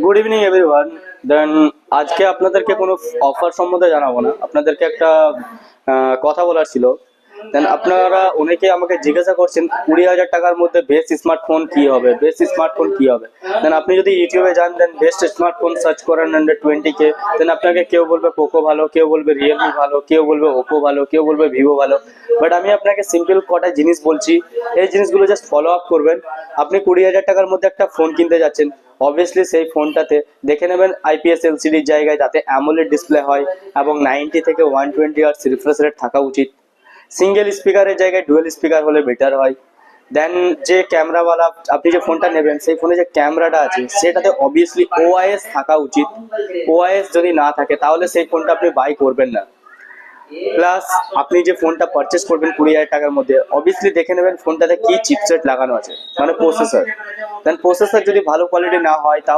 Good evening everyone. দেন আজকে আপনাদেরকে কোনো অফার সম্বন্ধে জানাবো না, আপনাদেরকে একটা কথা বলার ছিল। দেন আপনারা অনেকে আমাকে জিজ্ঞাসা করছেন 20,000 টাকার মধ্যে বেস্ট স্মার্টফোন কি হবে, বেস্ট স্মার্টফোন কি হবে। দেন আপনি যদি ইউটিউবে যান, দেন বেস্ট স্মার্টফোন সার্চ করেন আন্ডার 20K, দেন আপনাকে কেউ বলবে পোকো ভালো, কেউ বলবে রিয়েলমি ভালো, কেউ বলবে ওপো ভালো, কেউ বলবে ভিভো ভালো। বাট আমি আপনাকে সিম্পল কটা জিনিস বলছি, এই জিনিসগুলো জাস্ট ফলো আপ করবেন। আপনি 20,000 টাকার মধ্যে একটা ফোন কিনতে যাচ্ছেন, অবভিয়াসলি সেই ফোনটাতে দেখে নেবেন আইপিএস এলসিডির জায়গায় যাতে অ্যামোলেড ডিসপ্লে হয় এবং 90 থেকে 120 হার্টজ রিফ্রেশ রেট থাকা উচিত। সিঙ্গেল স্পিকারের জায়গায় ডুয়েল স্পিকার হলে বেটার হয়। দেন যে ক্যামেরাওয়ালা আপনি যে ফোনটা নেবেন, সেই ফোনে যে ক্যামেরাটা আছে সেটাতে অবভিয়াসলি ওআইএস থাকা উচিত। ওআইএস যদি না থাকে তাহলে সেই ফোনটা আপনি বাই করবেন না। প্লাস আপনি যে ফোনটা পারচেস করবেন 20,000 টাকার মধ্যে, অবভিয়াসলি দেখে নেবেন ফোনটাতে কি চিপসেট লাগানো আছে, মানে প্রসেসর। দেন প্রসেসর যদি ভালো কোয়ালিটি না হয় তাহলে